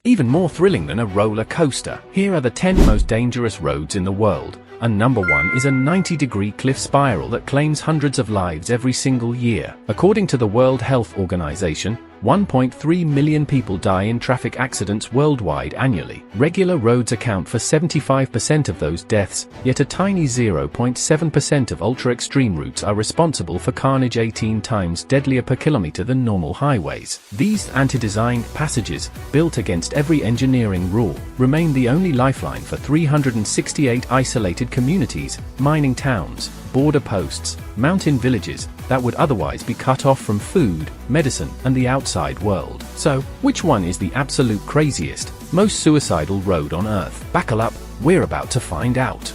Even more thrilling than a roller coaster. Here are the 10 most dangerous roads in the world. And number 1 is a 90-degree cliff spiral that claims hundreds of lives every single year. According to the World Health Organization, 1.3 million people die in traffic accidents worldwide annually. Regular roads account for 75% of those deaths, yet a tiny 0.7% of ultra-extreme routes are responsible for carnage 18 times deadlier per kilometer than normal highways. These anti-designed passages, built against every engineering rule, remain the only lifeline for 368 isolated communities, mining towns, border posts, mountain villages that would otherwise be cut off from food, medicine, and the outside world. So, which one is the absolute craziest, most suicidal road on Earth? Buckle up, we're about to find out.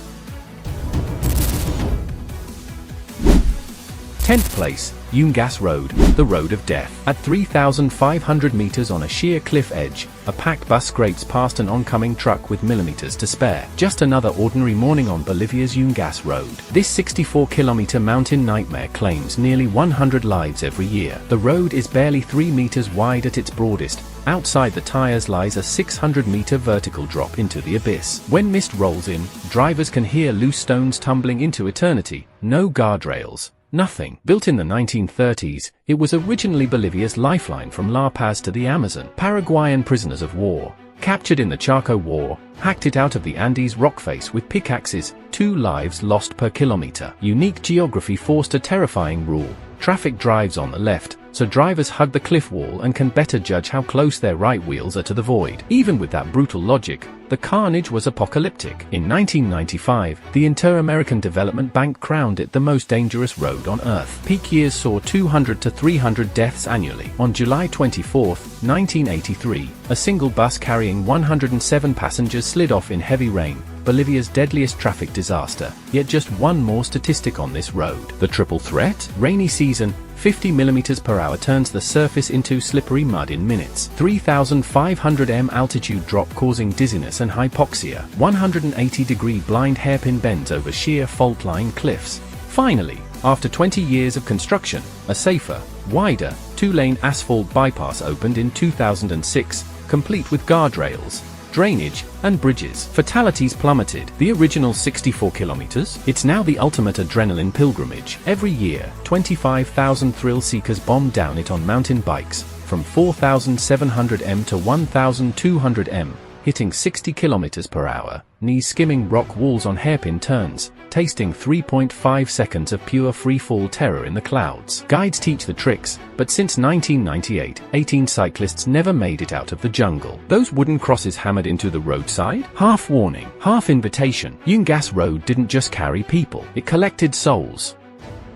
10th place, Yungas Road, the Road of Death. At 3,500 meters on a sheer cliff edge, a packed bus scrapes past an oncoming truck with millimeters to spare. Just another ordinary morning on Bolivia's Yungas Road. This 64-kilometer mountain nightmare claims nearly 100 lives every year. The road is barely 3 meters wide at its broadest. Outside the tires lies a 600-meter vertical drop into the abyss. When mist rolls in, drivers can hear loose stones tumbling into eternity. No guardrails. Nothing. Built in the 1930s, it was originally Bolivia's lifeline from La Paz to the Amazon. Paraguayan prisoners of war, captured in the Chaco War, hacked it out of the Andes rockface with pickaxes. 2 lives lost per kilometer. Unique geography forced a terrifying rule. Traffic drives on the left, so drivers hug the cliff wall and can better judge how close their right wheels are to the void. Even with that brutal logic, the carnage was apocalyptic. In 1995, the Inter-American Development Bank crowned it the most dangerous road on Earth. Peak years saw 200 to 300 deaths annually. On July 24, 1983, a single bus carrying 107 passengers slid off in heavy rain, Bolivia's deadliest traffic disaster. Yet just one more statistic on this road. The triple threat? Rainy season, 50 mm per hour turns the surface into slippery mud in minutes. 3,500 m altitude drop causing dizziness and hypoxia. 180-degree blind hairpin bends over sheer fault-line cliffs. Finally, after 20 years of construction, a safer, wider, 2-lane asphalt bypass opened in 2006, complete with guardrails, drainage, and bridges. Fatalities plummeted. The original 64 kilometers? It's now the ultimate adrenaline pilgrimage. Every year, 25,000 thrill seekers bomb down it on mountain bikes, from 4,700 m to 1,200 m, hitting 60 kilometers per hour, knees skimming rock walls on hairpin turns, tasting 3.5 seconds of pure free-fall terror in the clouds. Guides teach the tricks, but since 1998, 18 cyclists never made it out of the jungle. Those wooden crosses hammered into the roadside? Half warning, half invitation. Yungas Road didn't just carry people, it collected souls.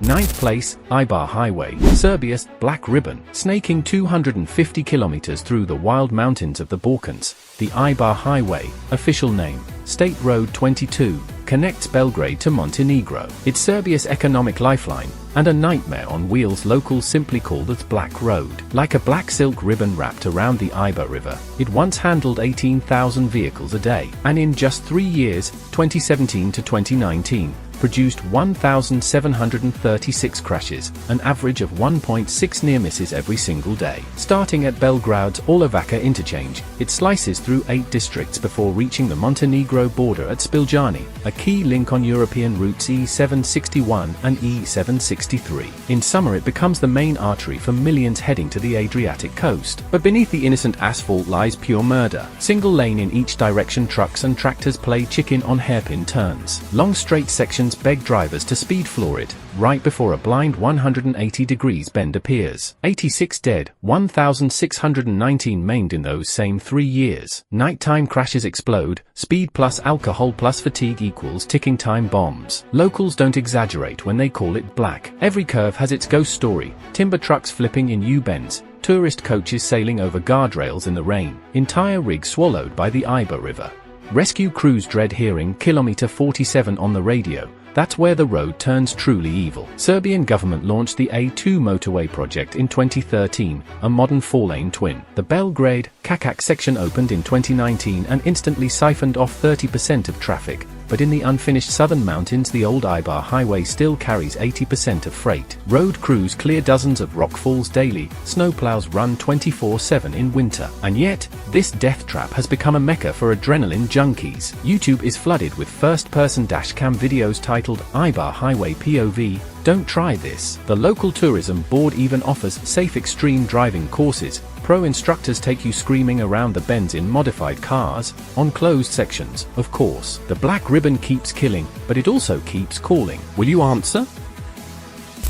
9th place, Ibar Highway, Serbia's Black Ribbon. Snaking 250 kilometers through the wild mountains of the Balkans, the Ibar Highway, official name, State Road 22, connects Belgrade to Montenegro. It's Serbia's economic lifeline, and a nightmare on wheels locals simply call the Black Road. Like a black silk ribbon wrapped around the Ibar River, it once handled 18,000 vehicles a day, and in just 3 years, 2017 to 2019, produced 1,736 crashes, an average of 1.6 near misses every single day. Starting at Belgrade's Orlovaca interchange, it slices through 8 districts before reaching the Montenegro border at Spiljani, a key link on European routes E761 and E763. In summer it becomes the main artery for millions heading to the Adriatic coast. But beneath the innocent asphalt lies pure murder. Single lane in each direction, trucks and tractors play chicken on hairpin turns. Long straight sections beg drivers to speed floor it, right before a blind 180 degrees bend appears. 86 dead, 1,619 maimed in those same 3 years. Nighttime crashes explode, speed plus alcohol plus fatigue equals ticking time bombs. Locals don't exaggerate when they call it black. Every curve has its ghost story, timber trucks flipping in U-bends, tourist coaches sailing over guardrails in the rain, entire rigs swallowed by the Ibar River. Rescue crews dread hearing kilometer 47 on the radio. That's where the road turns truly evil. Serbian government launched the A2 motorway project in 2013, a modern 4-lane twin. The Belgrade-Čačak section opened in 2019 and instantly siphoned off 30% of traffic, but in the unfinished southern mountains the old Ibar highway still carries 80% of freight. Road crews clear dozens of rock falls daily, snowplows run 24/7 in winter. And yet, this death trap has become a mecca for adrenaline junkies. YouTube is flooded with first-person dashcam videos titled Ibar Highway POV. Don't try this. The local tourism board even offers safe extreme driving courses. Pro instructors take you screaming around the bends in modified cars, on closed sections, of course. The black ribbon keeps killing, but it also keeps calling. Will you answer?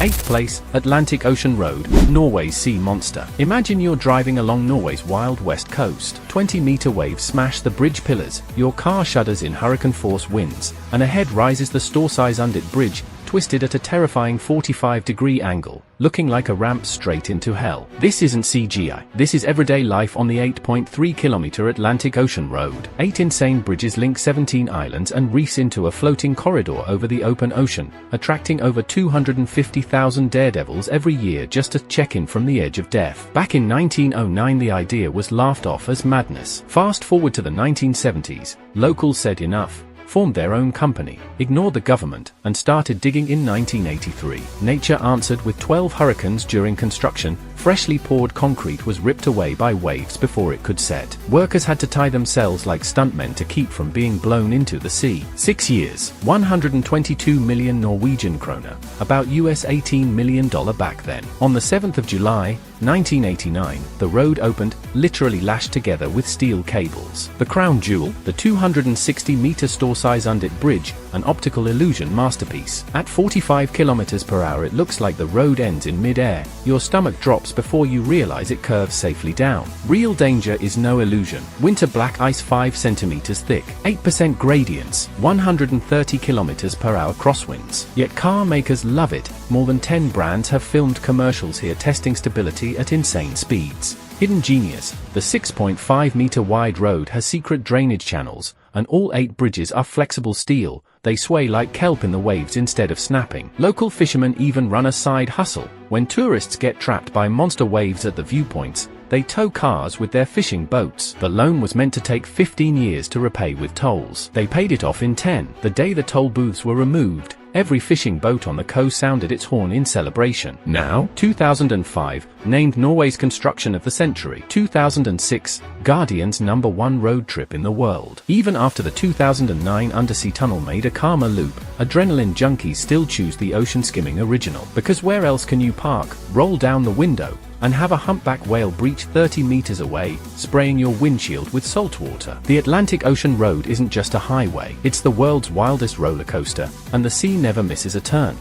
8th place, Atlantic Ocean Road, Norway's sea monster. Imagine you're driving along Norway's wild west coast. 20-meter waves smash the bridge pillars, your car shudders in hurricane-force winds, and ahead rises the store-size undit bridge, twisted at a terrifying 45-degree angle, looking like a ramp straight into hell. This isn't CGI. This is everyday life on the 8.3-kilometer Atlantic Ocean Road. 8 insane bridges link 17 islands and reefs into a floating corridor over the open ocean, attracting over 250,000 daredevils every year just to check in from the edge of death. Back in 1909 the idea was laughed off as madness. Fast forward to the 1970s, locals said enough, formed their own company, ignored the government, and started digging in 1983. Nature answered with 12 hurricanes during construction. Freshly poured concrete was ripped away by waves before it could set. Workers had to tie themselves like stuntmen to keep from being blown into the sea. 6 years, 122 million Norwegian kroner, about US $18 million back then. On the 7th of July, 1989, the road opened, literally lashed together with steel cables. The crown jewel, the 260-meter store-size undit bridge, an optical illusion masterpiece. At 45 km per hour it looks like the road ends in mid-air. Your stomach drops before you realize it curves safely down. Real danger is no illusion. Winter black ice 5 centimeters thick, 8% gradients, 130 km per hour crosswinds. Yet car makers love it. More than 10 brands have filmed commercials here testing stability at insane speeds. Hidden genius, the 6.5-meter wide road has secret drainage channels, and all 8 bridges are flexible steel. They sway like kelp in the waves instead of snapping. Local fishermen even run a side hustle. When tourists get trapped by monster waves at the viewpoints, they tow cars with their fishing boats. The loan was meant to take 15 years to repay with tolls. They paid it off in 10. The day the toll booths were removed, every fishing boat on the coast sounded its horn in celebration. Now, 2005, named Norway's construction of the century. 2006, Guardian's #1 road trip in the world. Even after the 2009 undersea tunnel made a calmer loop, adrenaline junkies still choose the ocean skimming original. Because where else can you park, roll down the window, and have a humpback whale breach 30 meters away, spraying your windshield with salt water? The Atlantic Ocean Road isn't just a highway, it's the world's wildest roller coaster, and the sea never misses a turn.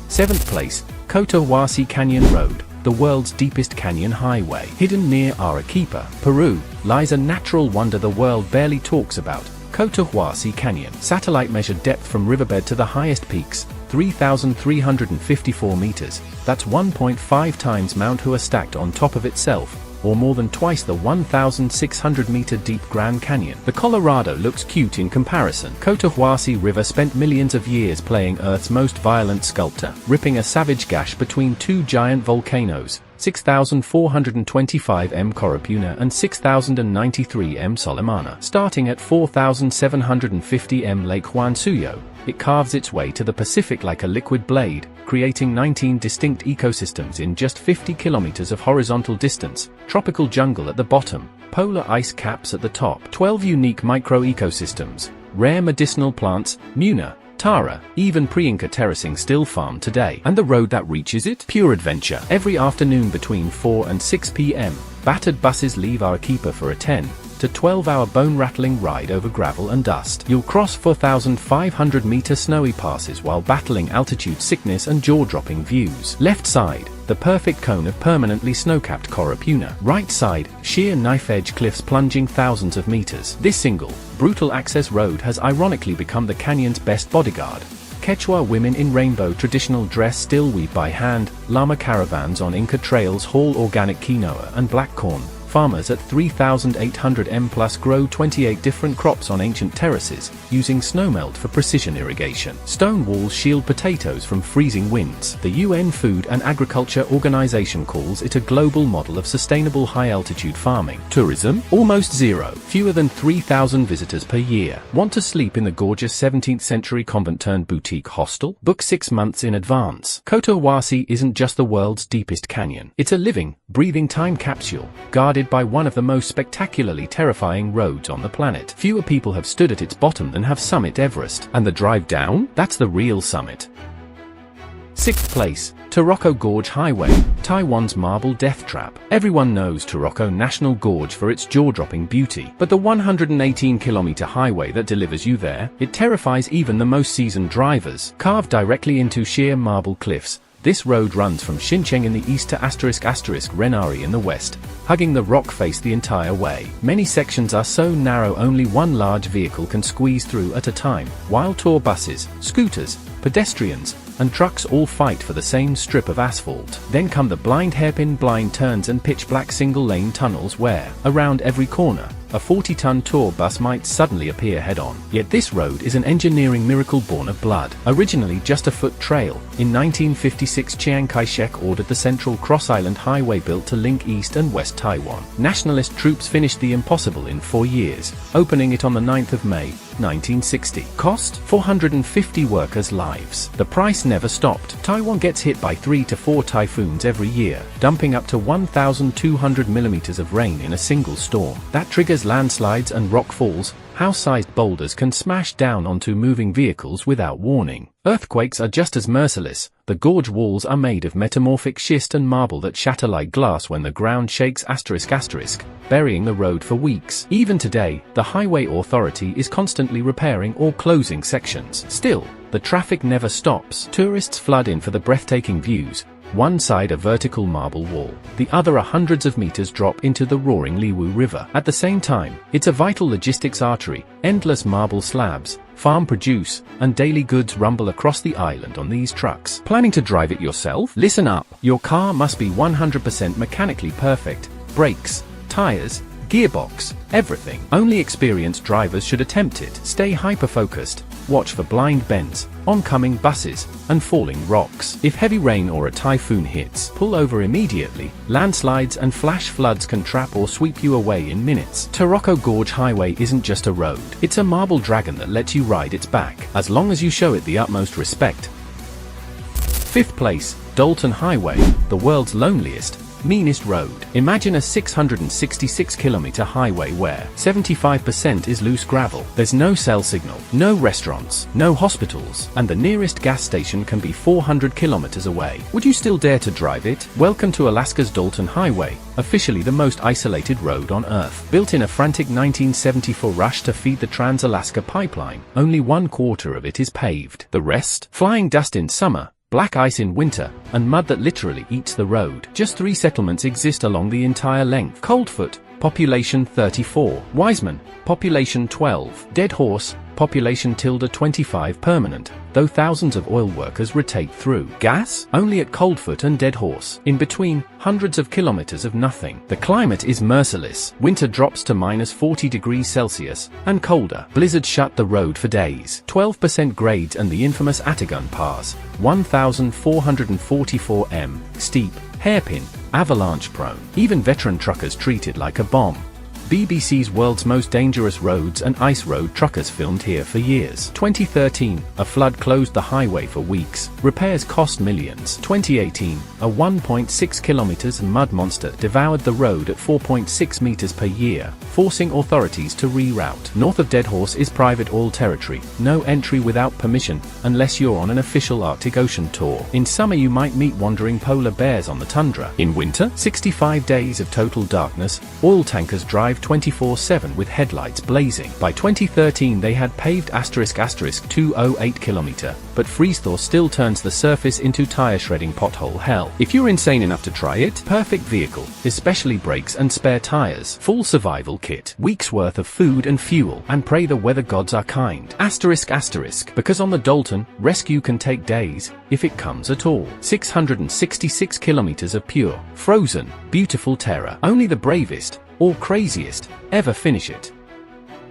7th place, Cotahuasi Canyon Road, the world's deepest canyon highway. Hidden near Arequipa, Peru, lies a natural wonder the world barely talks about, Cotahuasi Canyon. Satellite measured depth from riverbed to the highest peaks, 3,354 meters. That's 1.5 times Mount Hua stacked on top of itself, or more than twice the 1,600-meter deep Grand Canyon. The Colorado looks cute in comparison. Cotahuasi River spent millions of years playing Earth's most violent sculptor, ripping a savage gash between 2 giant volcanoes, 6,425 m Corupuna and 6,093 m Solimana. Starting at 4,750 m Lake Juan Suyo, it carves its way to the Pacific like a liquid blade, creating 19 distinct ecosystems in just 50 kilometers of horizontal distance, tropical jungle at the bottom, polar ice caps at the top, 12 unique micro-ecosystems, rare medicinal plants, Muna, Tara, even pre-Inca terracing still farmed today. And the road that reaches it? Pure adventure. Every afternoon between 4 and 6 p.m., battered buses leave Arequipa for a 10 to 12-hour bone-rattling ride over gravel and dust. You'll cross 4,500-meter snowy passes while battling altitude sickness and jaw-dropping views. Left side, the perfect cone of permanently snow-capped Corupuna. Right side, sheer knife-edge cliffs plunging thousands of meters. This single, brutal access road has ironically become the canyon's best bodyguard. Quechua women in rainbow traditional dress still weave by hand, llama caravans on Inca trails haul organic quinoa and black corn, Farmers at 3,800 m+ grow 28 different crops on ancient terraces, using snowmelt for precision irrigation. Stone walls shield potatoes from freezing winds. The UN Food and Agriculture Organization calls it a global model of sustainable high-altitude farming. Tourism? Almost zero. Fewer than 3,000 visitors per year. Want to sleep in the gorgeous 17th-century convent-turned-boutique hostel? Book 6 months in advance. Cotahuasi isn't just the world's deepest canyon. It's a living, breathing time capsule, guarded by one of the most spectacularly terrifying roads on the planet. Fewer people have stood at its bottom than have summit Everest. And the drive down? That's the real summit. 6th place, Taroko Gorge Highway, Taiwan's marble death trap. Everyone knows Taroko National Gorge for its jaw-dropping beauty, but the 118-kilometer highway that delivers you there, it terrifies even the most seasoned drivers. Carved directly into sheer marble cliffs, this road runs from Xincheng in the east to *** Renari in the west, hugging the rock face the entire way. Many sections are so narrow only one large vehicle can squeeze through at a time, while tour buses, scooters, pedestrians, and trucks all fight for the same strip of asphalt. Then come the hairpin blind turns and pitch-black single-lane tunnels where, around every corner, a 40-ton tour bus might suddenly appear head-on. Yet this road is an engineering miracle born of blood. Originally just a foot trail, in 1956 Chiang Kai-shek ordered the Central Cross Island Highway built to link East and West Taiwan. Nationalist troops finished the impossible in 4 years, opening it on the 9th of May, 1960. Cost? 450 workers' lives. The price never stopped. Taiwan gets hit by 3 to 4 typhoons every year, dumping up to 1,200 millimeters of rain in a single storm. That triggers landslides and rock falls. House-sized boulders can smash down onto moving vehicles without warning. Earthquakes are just as merciless. The gorge walls are made of metamorphic schist and marble that shatter like glass when the ground shakes ***, burying the road for weeks. Even today, the highway authority is constantly repairing or closing sections. Still, the traffic never stops. Tourists flood in for the breathtaking views. One side a vertical marble wall, the other a hundreds of meters drop into the roaring Liwu River. At the same time, it's a vital logistics artery. Endless marble slabs, farm produce, and daily goods rumble across the island on these trucks. Planning to drive it yourself? Listen up. Your car must be 100% mechanically perfect. Brakes, tires, gearbox, everything. Only experienced drivers should attempt it. Stay hyper-focused. Watch for blind bends, oncoming buses, and falling rocks. If heavy rain or a typhoon hits, pull over immediately. Landslides and flash floods can trap or sweep you away in minutes. Taroko Gorge Highway isn't just a road. It's a marble dragon that lets you ride its back, as long as you show it the utmost respect. 5th place, Dalton Highway, the world's loneliest, meanest road. Imagine a 666-kilometer highway where 75% is loose gravel. There's no cell signal, no restaurants, no hospitals, and the nearest gas station can be 400 kilometers away. Would you still dare to drive it? Welcome to Alaska's Dalton Highway, officially the most isolated road on Earth. Built in a frantic 1974 rush to feed the Trans-Alaska Pipeline, only 1/4 of it is paved. The rest? Flying dust in summer, black ice in winter, and mud that literally eats the road. Just 3 settlements exist along the entire length. Coldfoot, population 34. Wiseman, population 12. Dead Horse, population ~25 permanent, though thousands of oil workers rotate through. Gas? Only at Coldfoot and Dead Horse. In between, hundreds of kilometers of nothing. The climate is merciless. Winter drops to -40 degrees Celsius, and colder. Blizzards shut the road for days. 12% grades and the infamous Atagun Pass, 1,444 m, steep, hairpin, avalanche-prone. Even veteran truckers treat it like a bomb. BBC's World's Most Dangerous Roads and Ice Road truckers filmed here for years. 2013, a flood closed the highway for weeks. Repairs cost millions. 2018, a 1.6 kilometers mud monster devoured the road at 4.6 meters per year, forcing authorities to reroute. North of Dead Horse is private oil territory. No entry without permission, unless you're on an official Arctic Ocean tour. In summer you might meet wandering polar bears on the tundra. In winter, 65 days of total darkness. Oil tankers drive drive 24/7 with headlights blazing. By 2013 they had paved **208 km, but freeze-thaw still turns the surface into tire shredding pothole hell. If you're insane enough to try it, perfect vehicle, especially brakes and spare tires, full survival kit, weeks worth of food and fuel, and pray the weather gods are kind. Because on the Dalton, rescue can take days, if it comes at all. 666 kilometers of pure, frozen, beautiful terror. Only the bravest, or craziest, ever finish it.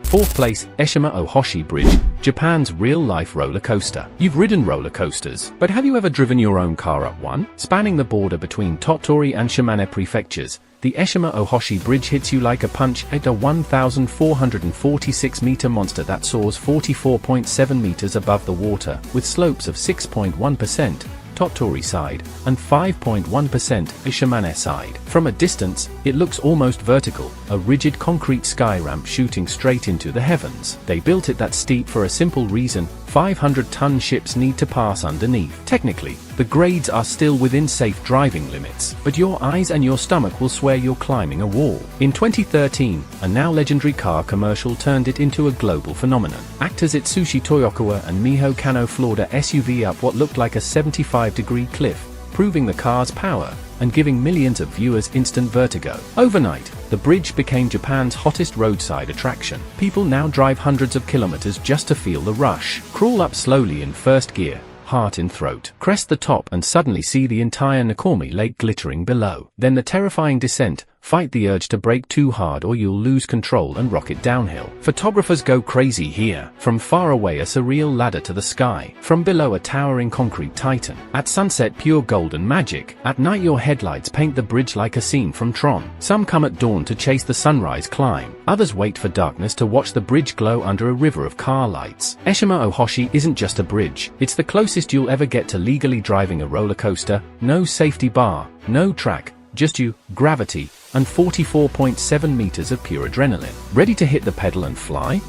4th place, Eshima Ohoshi Bridge, Japan's real-life roller coaster. You've ridden roller coasters, but have you ever driven your own car up one? Spanning the border between Tottori and Shimane prefectures, the Eshima Ohoshi Bridge hits you like a punch at a 1,446-meter monster that soars 44.7 meters above the water, with slopes of 6.1%. Tottori side, and 5.1% Shimane side. From a distance, it looks almost vertical, a rigid concrete sky ramp shooting straight into the heavens. They built it that steep for a simple reason: 500-ton ships need to pass underneath. Technically, the grades are still within safe driving limits, but your eyes and your stomach will swear you're climbing a wall. In 2013, a now legendary car commercial turned it into a global phenomenon. Actors Itsushi Toyokawa and Miho Kano floored a SUV up what looked like a 75-degree cliff, proving the car's power, and giving millions of viewers instant vertigo. Overnight, the bridge became Japan's hottest roadside attraction. People now drive hundreds of kilometers just to feel the rush. Crawl up slowly in first gear, heart in throat. Crest the top and suddenly see the entire Nakomi Lake glittering below. Then the terrifying descent. Fight the urge to brake too hard or you'll lose control and rocket downhill. Photographers go crazy here. From far away a surreal ladder to the sky. From below a towering concrete titan. At sunset pure golden magic. At night your headlights paint the bridge like a scene from Tron. Some come at dawn to chase the sunrise climb. Others wait for darkness to watch the bridge glow under a river of car lights. Eshima Ohoshi isn't just a bridge. It's the closest you'll ever get to legally driving a roller coaster. No safety bar, no track, just you, gravity, and 44.7 meters of pure adrenaline. Ready to hit the pedal and fly?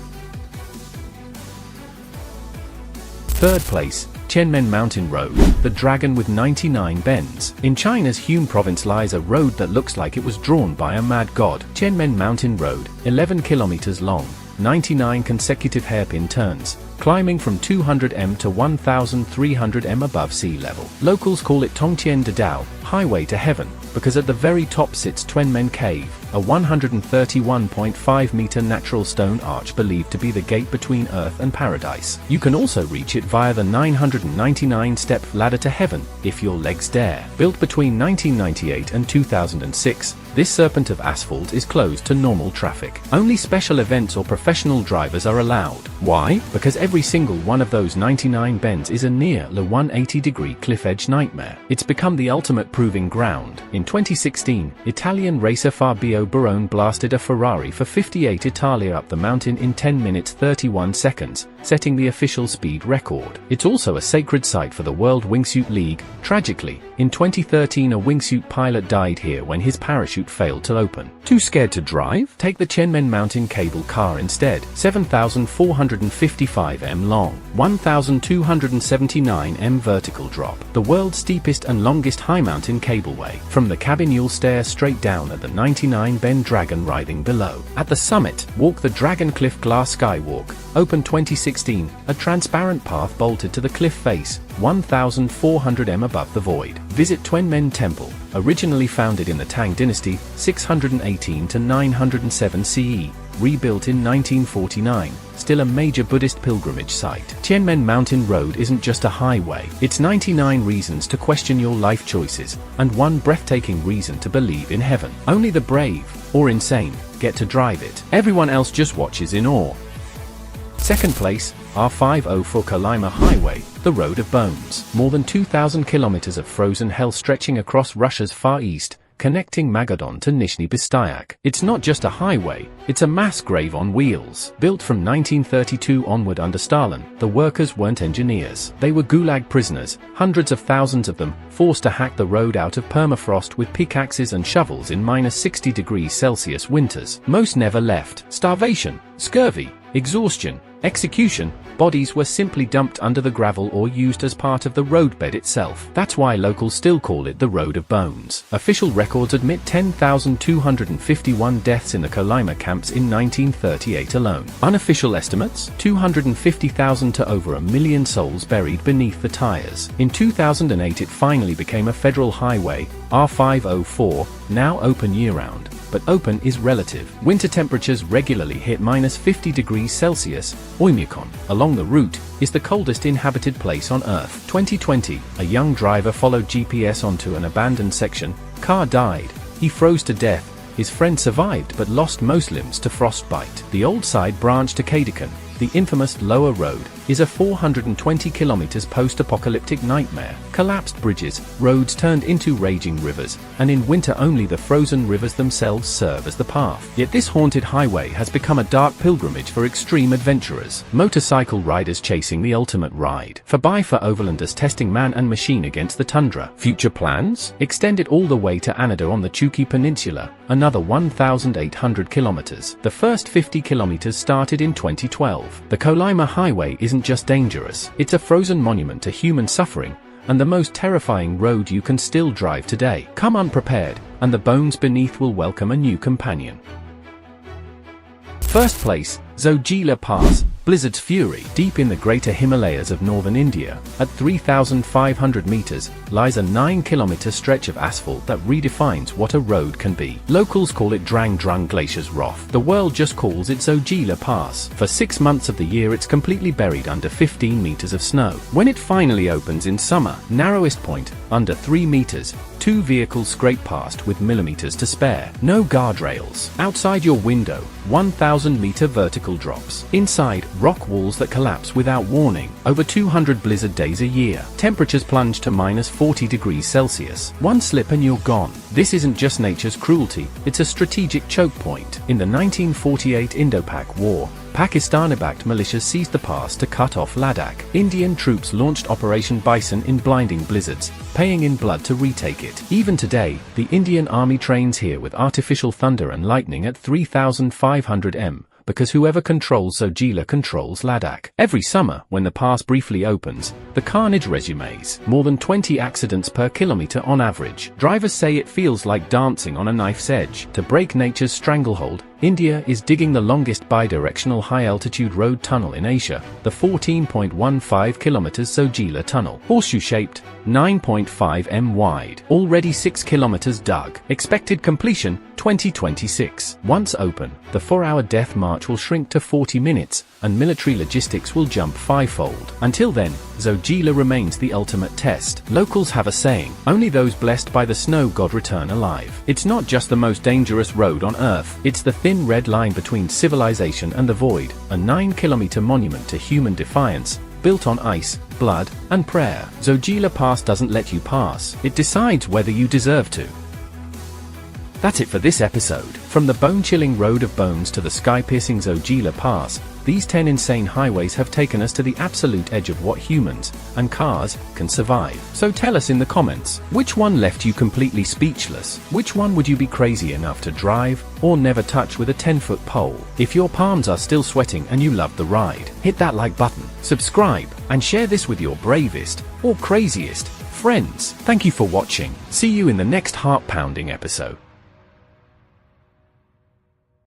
3rd place, Qianmen Mountain Road, the dragon with 99 bends. In China's Hume province lies a road that looks like it was drawn by a mad god. Qianmen Mountain Road, 11 kilometers long, 99 consecutive hairpin turns, climbing from 200 m to 1,300 m above sea level. Locals call it Tongtian de Dao, highway to heaven, because at the very top sits Tuanmen Cave, a 131.5 meter natural stone arch believed to be the gate between Earth and Paradise. You can also reach it via the 999-step ladder to heaven, if your legs dare. Built between 1998 and 2006, this serpent of asphalt is closed to normal traffic. Only special events or professional drivers are allowed. Why? Because every single one of those 99 bends is a near 180-degree cliff edge nightmare. It's become the ultimate proving ground. In 2016, Italian racer Fabio Barone blasted a Ferrari for 58 Italia up the mountain in 10 minutes 31 seconds, setting the official speed record. It's also a sacred site for the World Wingsuit League. Tragically, in 2013 a wingsuit pilot died here when his parachute failed to open. Too scared to drive? Take the Qianmen Mountain Cable Car instead. 7,455 m long, 1,279 m vertical drop. The world's steepest and longest high mountain cableway. From the cabin you'll stare straight down at the 99 bend dragon writhing below. At the summit, walk the Dragon Cliff Glass Skywalk, open 2016, a transparent path bolted to the cliff face, 1,400 m above the void. Visit Tuanmen Temple, originally founded in the Tang Dynasty, 618 to 907 CE, rebuilt in 1949, still a major Buddhist pilgrimage site. Qianmen Mountain Road isn't just a highway, it's 99 reasons to question your life choices, and one breathtaking reason to believe in heaven. Only the brave, or insane, get to drive it. Everyone else just watches in awe. 2nd place, R504 Kalima Highway, the Road of Bones. More than 2,000 kilometers of frozen hell stretching across Russia's far east, connecting Magadan to Nizhny Bystyak. It's not just a highway, it's a mass grave on wheels. Built from 1932 onward under Stalin, the workers weren't engineers. They were Gulag prisoners, hundreds of thousands of them, forced to hack the road out of permafrost with pickaxes and shovels in -60 degrees Celsius winters. Most never left. Starvation, scurvy, exhaustion, Execution: bodies were simply dumped under the gravel or used as part of the roadbed itself. That's why locals still call it the Road of Bones. Official records admit 10,251 deaths in the Kolyma camps in 1938 alone. Unofficial estimates: 250,000 to over 1 million souls buried beneath the tires. In 2008 it finally became a federal highway, R504, now open year-round. But open is relative. Winter temperatures regularly hit -50 degrees Celsius. Oymyakon, along the route, is the coldest inhabited place on Earth. 2020, a young driver followed GPS onto an abandoned section. Car died. He froze to death. His friend survived but lost most limbs to frostbite. The old side branch to Kadikon, the infamous Lower Road, is a 420 kilometers post-apocalyptic nightmare. Collapsed bridges, roads turned into raging rivers, and in winter only the frozen rivers themselves serve as the path. Yet this haunted highway has become a dark pilgrimage for extreme adventurers. Motorcycle riders chasing the ultimate ride. For overlanders testing man and machine against the tundra. Future plans? Extend it all the way to Anada on the Chuki Peninsula, another 1,800 kilometers. The first 50 kilometers started in 2012. The Kolyma Highway isn't just dangerous, it's a frozen monument to human suffering, and the most terrifying road you can still drive today. Come unprepared, and the bones beneath will welcome a new companion. First place, Zojila Pass, Blizzard's Fury. Deep in the greater Himalayas of northern India, at 3,500 meters, lies a 9-kilometer stretch of asphalt that redefines what a road can be. Locals call it Drang Drung Glacier's Wrath. The world just calls it Zojila Pass. For 6 months of the year it's completely buried under 15 meters of snow. When it finally opens in summer, narrowest point, under 3 meters, 2 vehicles scrape past with millimeters to spare. No guardrails. Outside your window, 1,000-meter vertical drops. Inside, rock walls that collapse without warning. Over 200 blizzard days a year. Temperatures plunge to -40 degrees Celsius. One slip and you're gone. This isn't just nature's cruelty, it's a strategic choke point. In the 1948 Indo-Pak War, Pakistani-backed militias seized the pass to cut off Ladakh. Indian troops launched Operation Bison in blinding blizzards, paying in blood to retake it. Even today, the Indian Army trains here with artificial thunder and lightning at 3,500 m. because whoever controls Zojila controls Ladakh. Every summer, when the pass briefly opens, the carnage resumes. More than 20 accidents per kilometer on average. Drivers say it feels like dancing on a knife's edge. To break nature's stranglehold, India is digging the longest bidirectional high-altitude road tunnel in Asia, the 14.15 kilometers Zojila Tunnel. Horseshoe-shaped, 9.5 m wide. Already 6 kilometers dug. Expected completion, 2026. Once open, the 4-hour death march will shrink to 40 minutes, and military logistics will jump 5-fold. Until then, Zojila remains the ultimate test. Locals have a saying, only those blessed by the snow god return alive. It's not just the most dangerous road on Earth, it's the thin red line between civilization and the void, a 9-kilometer monument to human defiance, built on ice, blood, and prayer. Zojila Pass doesn't let you pass, it decides whether you deserve to. That's it for this episode. From the bone-chilling Road of Bones to the sky-piercing Zojila Pass, these 10 insane highways have taken us to the absolute edge of what humans and cars can survive. So tell us in the comments, which one left you completely speechless? Which one would you be crazy enough to drive or never touch with a 10-foot pole? If your palms are still sweating and you loved the ride, hit that like button, subscribe, and share this with your bravest or craziest friends. Thank you for watching. See you in the next heart-pounding episode.